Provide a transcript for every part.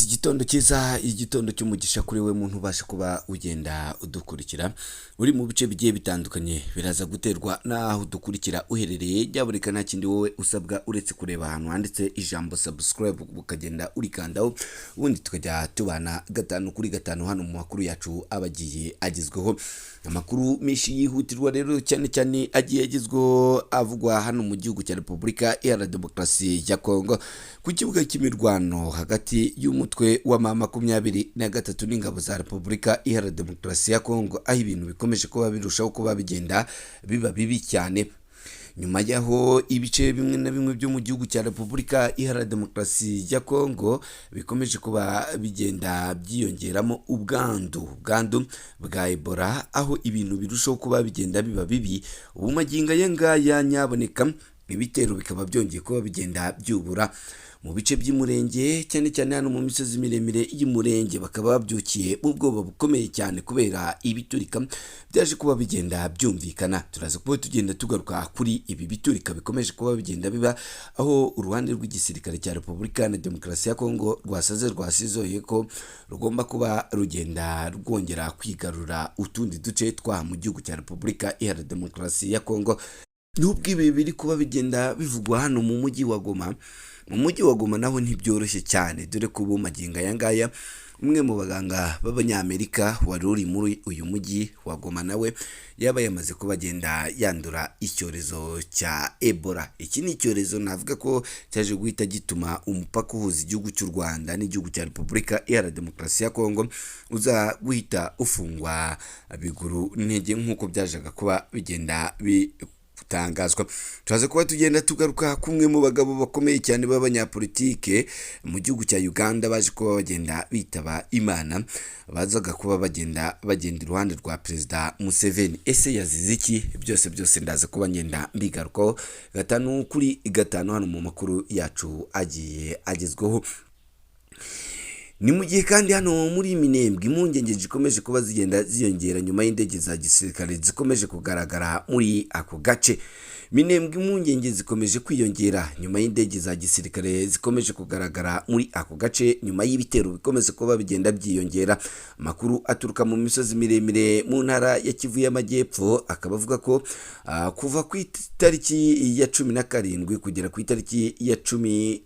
igitondo cyiza, igitondo cy'umugisha kuri we muntu ubasha kuba ugenda udukurikira uri mu bice bigiye bitandukanye. Biraza guterwa n'aho udukurikira uherereye, byaburika nta kindi wowe usabwa uretse kureba ahantu handitse ijambo subscribe ukagenda urikandaho, ubundi tukajya tubana gatanu kuri gatanu hano mu makuru yacu abagiye agezweho. Amakuru menshi yihutirwa rero cyane cyane agiye agezweho avugwa hano mu gihugu cya Repubulika Iharanira Demokarasi ya Kongo, ku kibuga cy'imirwano hagati y'umutwe wa M23 n'ingabo za Repubulika Iharanira Demokarasi ya Kongo, aho ibintu bikomeje kuba birushaho kuba bigenda biba bibi cyane. Nyuma yaho ibice bimwe na bimwe byo mu gihugu cya Repubulika Iharanira Demokarasi ya Kongo bikomeje kuba bigenda byiyongeramo ubwandu bwa Ebola, aho ibintu birushaho kuba bigenda biba bibi. Ubu magingo aya ngaya nyaboneka ibitero bikaba byongeye kuba bigenda byubura mu bice by'umurenge, cyane cyane hano mu misozi miremire y'umurenge. Bakaba babyukiye mu bwoba bukomeye cyane kubera ibiturika byaje kuba bigenda byumvikana. Turaza kuba tugenda tugaruka kuri ibi biturika bikomeje kuba bigenda biba, aho uruhande rw'igisirikare cya Repubulika na Demokarasi ya Kongo rwasizoye ko rugomba kuba rugenda rwongera kwigarura utundi duce twa mu gihugu cya Repubulika Iharanira Demokarasi ya Kongo. Nubwo ibi biri kuba bigenda bivugwa hano mu mujyi wa Goma, mu mujyi wa Goma naho ntibyoroshye cyane, dore ko ubu magingo aya ngaya umwe mu baganga b'Abanyamerika wari uri muri uyu mujyi wa Goma nawe yaba yamaze kuba agenda yandura icyorezo cya Ebola. Iki ni icyorezo navuga ko cyaje guhita gituma umupaka uhuza igihugu cy'u Rwanda n'igihugu cya Repubulika Iharanira Demokarasi ya Kongo uza guhita ufungwa biguru ntege nk'uko byajaga kuba bigenda gutangazwa. Turaza kuba tugenda tugaruka kumwe mu bagabo bakomeye cyane b'abanyapolitike mu gihugu cya Uganda baje kuba bagenda bitaba Imana, bazaga kuba bagenda iruhande rwa Perezida Museveni. Ese yazize iki? Byose ndaza kuba ngenda mbigarukaho gatanu kuri gatanu hano mu makuru yacu agiye agezweho. Ni mu gihe kandi hano muri Minembwe impungenge zikomeje kuba zigenda ziyongera nyuma y'indege za gisirikare zikomeje kugaragara muri ako gace. Minembwe impungenge zikomeje kwiyongera nyuma y'indege za gisirikare zikomeje kugaragara muri ako gace, nyuma y'ibitero bikomeze kuba bigenda byiyongera. Amakuru aturuka mu misozi miremire mu ntara ya Kivu y'Amajyepfo akaba avuga ko kuva ku itariki ya 17 kugera ku itariki ya 18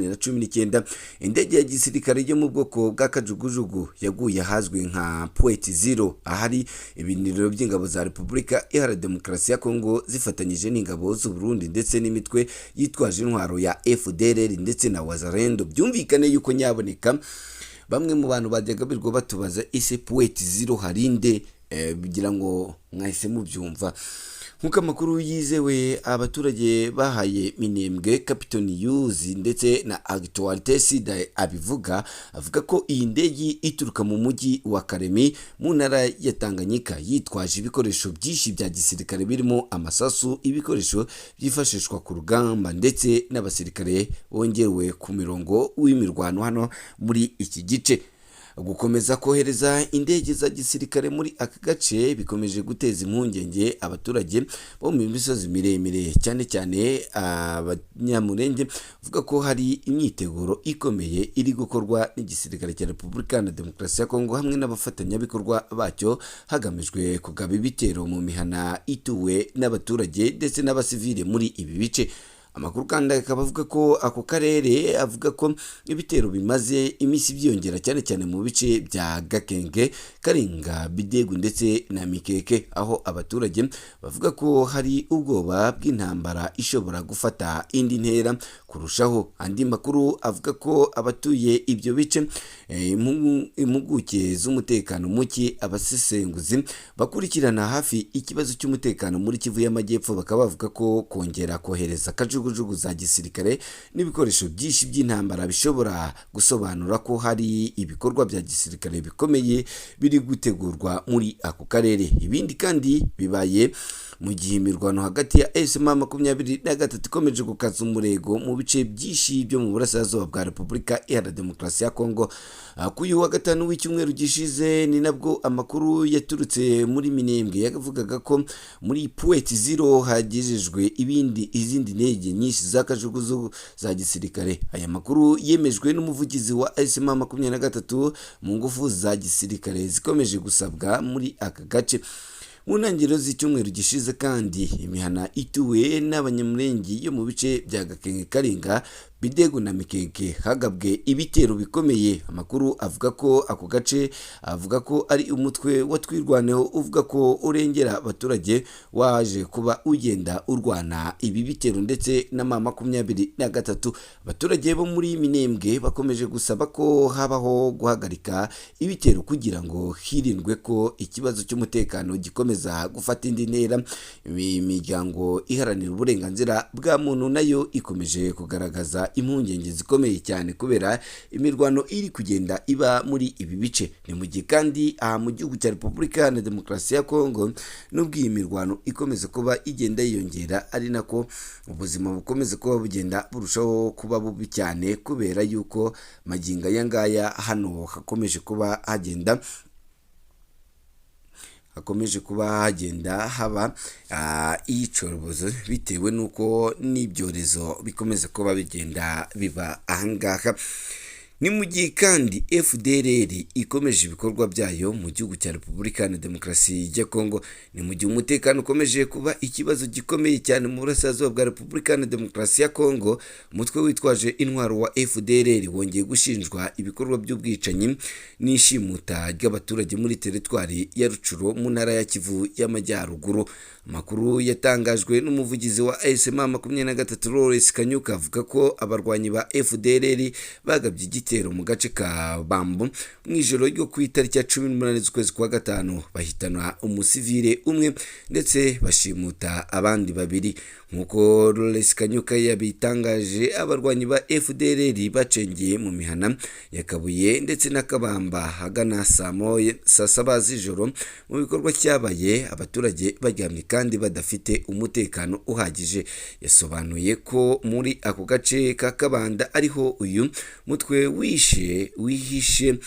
na 19 indege ya gisirikare yo mu bwoko bw'akajugujugu yaguye ahazwi nka Point Zero, ahari ibiniriro by'ingabo za Repubulika Iharanira Demokarasi ya Kongo zifatanyije n'ingabo z'u Burundi ndetse n'imitwe yitwaje intwaro ya FDLR ndetse na Wazalendo. Byumvikane yuko nyaboneka bamwe mu bantu bajyaga birwa batubaza ese Point Zero harinde, bigira ngo mwahise mubyumva. Nkuko amakuru yizewe abaturage bahaye Minembwe Capital News ndetse na Actualité Sud avuga ko iyi ndege ituruka mu mujyi wa Karemi mu ntara ya Tanganyika yitwaje ibikoresho byinshi bya gisirikare birimo amasasu, ibikoresho byifashishwa ku rugamba ndetse n'abasirikare bongerewe ku mirongo w'imirwano hano muri iki gice. Gukomeza kohereza indege za gisirikare muri aka gace bikomeje guteza impungenge abaturage bo mu misozi miremire, cyane cyane Abanyamurenge vuga ko hari imyiteguro ikomeye iri gukorwa n'igisirikare cya Repubulika na Demokarasi ya Kongo hamwe n'abafatanyabikorwa bacyo hagamijwe kugaba ibitero mu mihana ituwe n'abaturage ndetse n'abasivile muri ibi bice. Amakuru kandi akaba avuga ko ako karere avuga ko ibitero bimaze iminsi byiyongera cyane cyane mu bice bya Gakenge, Karinga, Bidegu ndetse na Mikeke, aho abaturage bavuga ko hari ubwoba bw'intambara ishobora gufata indi ntera kurushaho. Andi makuru avuga ko abatuye ibyo bice, impuguke z'umutekano muke, abasesenguzi bakurikirana hafi ikibazo cy'umutekano muri Kivu y'Amajyepfo bakaba bavuga ko kongera kohereza kajugujugu za gisirikare n'ibikoresho byinshi by'intambara bishobora gusobanura ko hari ibikorwa bya gisirikare bikomeye biri gutegurwa muri ako karere. Ibindi kandi bibaye mu gihe imirwano hagati ya M23 ikomeje gukaza umurego mu bice byinshi byo mu burasirazuba bwa Repubulika Iharanira Demokarasi ya Kongo. Ku uyu wa gatanu w'icyumweru gishize ni nabwo amakuru yaturutse muri Minembwe yavugaga ko muri Puet Zero hagejejwe izindi ndege nyinshi za kajugujugu za gisirikare. Aya makuru yemejwe n'umuvugizi wa M23 mu ngufu za gisirikare zikomeje gusabwa muri aka gace. Mu ntangiriro z'icyumweru gishize kandi imihana ituwe n'abanyamurenge yo mu bice bya Gakenke, Karinga, Bidego na Mikeke hagabwe ibitero bikomeye. Amakuru avuga ko ako gace avuga ko ari umutwe watwirwaneho uvuga ko urengera abaturage waje kuba ugenda urwana ibi bitero ndetse na M23. Abaturage bo muri Minembwe bakomeje gusaba ko habaho guhagarika ibitero kugira ngo hirindwe ko ikibazo cy'umutekano gikomeza gufata indi ntera. Imiryango iharanira uburenganzira bwa muntu nayo ikomeje kugaragaza impungenge zikomeye cyane kubera imirwano iri kugenda iba muri ibi bice. Ni mu gihe kandi mu gihugu cya Repubulika Iharanira Demokarasi ya Kongo nubwo iyi mirwano ikomeza kuba igenda yiyongera, ari nako ubuzima bukomeza kuba bugenda burushaho kuba bubi cyane kubera yuko magingo aya ngaya hano hakomeje kuba hagenda haba iyicorobozo bitewe n'uko n'ibyorezo bikomeza kuba bigenda biba ahangaha. Ni mu gihe kandi FDLR ikomeje ibikorwa byayo mu gihugu cya Repubulika Iharanira Demokarasi ya Kongo. Ni mu gihe umutekano ukomeje kuba ikibazo gikomeye cyane mu burasirazuba bwa Repubulika Iharanira Demokarasi ya Kongo. Umutwe witwaje intwaro wa FDLR wongeye gushinjwa ibikorwa by'ubwicanyi n'ishimuta ry'abaturage muri teritwari ya Rucuro mu ntara ya Kivu y'Amajyaruguru. Amakuru yatangajwe n'umuvugizi wa M23 Lawrence Kanyuka avuga ko abarwanyi ba FDLR bagabye igitero mu gace ka Bambo mu ijoro ryo ku itariki ya 18 z'ukwezi kwa gatanu, bahitana umusivile umwe ndetse bashimuta abandi babiri. Nkuko Lawrence Kanyuka yabitangaje, abarwanyi ba FDLR bacengeye mu mihana ya Kabuye ndetse na Kabamba hagana saa 7 z'ijoro. Mu bikorwa cyabaye abaturage baryamye kandi badafite umutekano uhagije. Yasobanuye ko muri ako gace ka Kabanda ariho uyu mutwe wihishe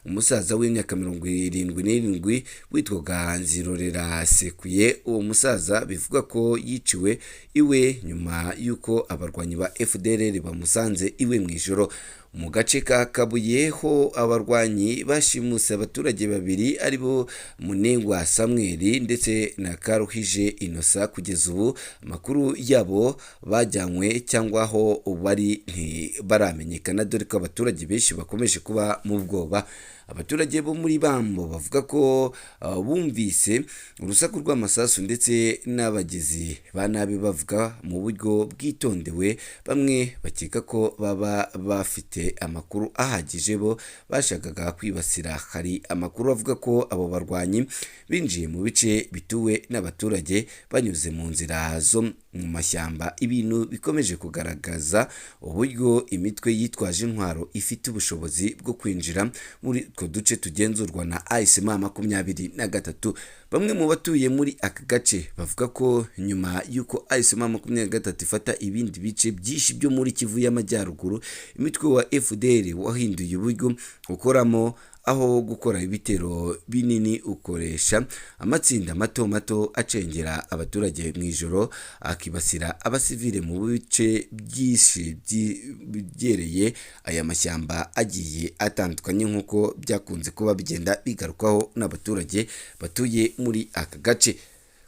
umusaza w'imyaka 77 witwaga Nzirorera Sekuye. Uwo musaza bivuga ko yiciwe iwe nyuma yuko abarwanyi ba FDLR bamusanze iwe mu ijoro. Mu gace ka Kabuye ho abarwanyi bashimuse abaturage babiri aribo Munengwa Samuel ndetse na Karuhije Innocent. Kugeza ubu amakuru yabo bajyanywe cyangwa aho bari ntibaramenyekana, dore ko abaturage benshi bakomeje kuba mu bwoba. Abaturage bo muri Bambo bavuga ko bumvise urusaku rw'amasasu ndetse n'abagizi ba nabi bavuga mu buryo bwitondewe. Bamwe bakeka ko baba bafite amakuru ahagije bo bashakaga kwibasira. Hari amakuru avuga ko abo barwanyi binjiye mu bice bituwe n'abaturage banyuze mu nzira zo mu mashyamba. Ibintu bikomeje kugaragaza uburyo imitwe yitwaje intwaro ifite ubushobozi bwo kwinjira muri utwo duce tugenzurwa na M23. Bamwe mu batuye muri aka gace bavuga ko nyuma y'uko M23 ifata ibindi bice byinshi byo muri Kivu y'Amajyaruguru, imitwe wa FDL wahinduye uburyo ukoramo. Aho gukora ibitero binini ukoresha amatsinda mato acengera abaturage mu ijoro, akibasira abasivile mu bice byinshi byegereye aya mashyamba agiye atandukanye, nk'uko byakunze kuba bigenda bigarukaho n'abaturage batuye muri aka gace.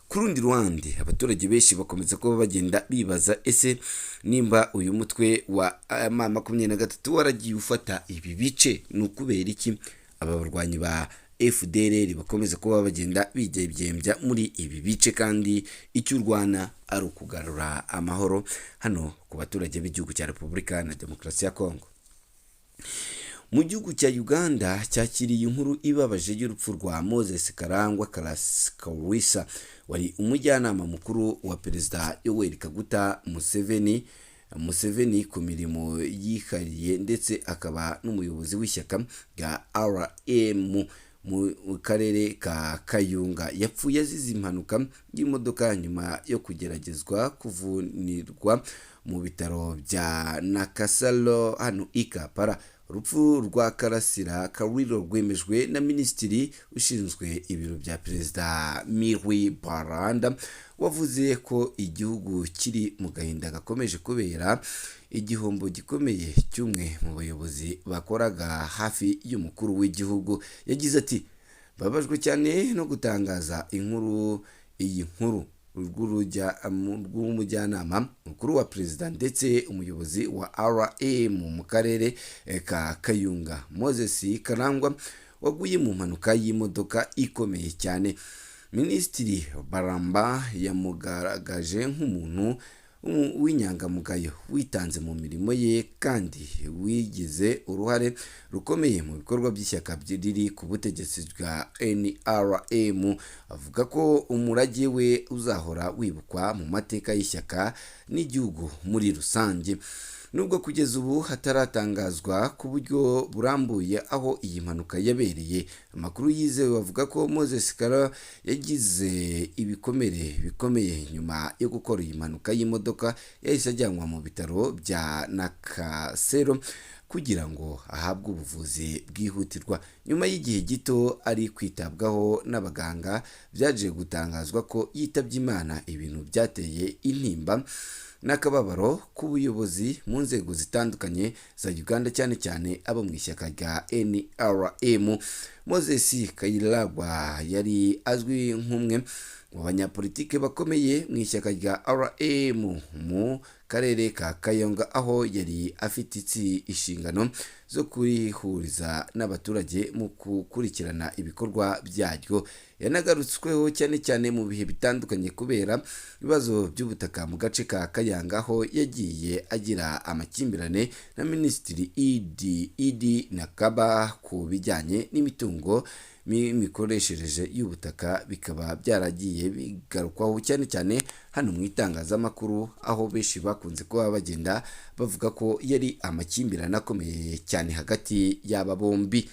Ku rundi ruhande abaturage benshi bakomeza kuba bagenda bibaza ese nimba uyu mutwe wa M23 waragiye ufata ibi bice ni ukubera iki? Aba barwanyi ba FDLR bakomeza kuba bagenda bibyembya muri ibi bice kandi icyo urwana ari ukugarura amahoro hano ku baturage b'igihugu cya Repubulika Iharanira Demokarasi ya Kongo. Mu gihugu cya Uganda cyakiriye inkuru ibabaje y'urupfu rwa Moses Karangwa Karuhisa, wari umujyanama mukuru wa Perezida Yoweri Kaguta Museveni ku mirimo yihariye ndetse akaba n'umuyobozi w'ishyaka rya RM mu karere ka Kayunga yapfuye azize impanuka y'imodoka nyuma yo kugeragezwa kuvunirwa mu bitaro bya Nakasero hano i Kampala. Urupfu rwa Karasira Kawiro rwemejwe na minisitiri ushinzwe ibiro bya perezida Mihwi Baranda, wavuze ko igihugu kiri mu gahinda gakomeje kubera igihombo gikomeye cy'umwe mu bayobozi bakoraga hafi y'umukuru w'igihugu. Yagize ati babajwe cyane no gutangaza iyi nkuru rw'umujyanama mukuru wa perezida ndetse umuyobozi wa RA mu karere ka Kayunga Moses Karangwa waguye mu mpanuka y'imodoka ikomeye cyane. Minisitiri Baramba yamugaragaje nk'umuntu w'inyangamugayo witanze mu mirimo ye kandi wigize uruhare rukomeye mu bikorwa by'ishyaka riri ku butegetsi bwa NRM. Avuga ko umurage we uzahora wibukwa mu mateka y'ishyaka n'igihugu muri rusange. Nubwo kugeza ubu hataratangazwa ku buryo burambuye aho iyi mpanuka yabereye, amakuru yizewe bavuga ko Moses Kara yagize ibikomere bikomeye nyuma yo gukora iyi mpanuka y'imodoka. Yahise ajyanwa mu bitaro bya Nakasero kugira ngo ahabwe ubuvuzi bwihutirwa. Nyuma y'igihe gito ari kwitabwaho n'abaganga, byaje gutangazwa ko yitabye Imana. Ibintu byateye intimba n'akababaro k'ubuyobozi mu nzego zitandukanye za Uganda, cyane cyane abo mu ishyaka rya NRM. Moses Kayiragwa yari azwi nk'umwe mu banyapolitike bakomeye mu ishyaka rya RM mu karere ka Kayonga, aho yari afite inshingano zo kurihuriza n'abaturage mu gukurikirana ibikorwa byaryo. Yanagarutsweho cyane cyane mu bihe bitandukanye kubera ibibazo by'ubutaka mu gace ka Kayanga, aho yagiye agira amakimbirane na minisitiri Idi Nakaba ku bijyanye n'imitungo n'imikoreshereje y'ubutaka. Bikaba byaragiye bigarukwaho cyane cyane hano mu itangazamakuru, aho benshi bakunze kuba bagenda bavuga ko yari amakimbirane akomeye cyane hagati y'aba bombi.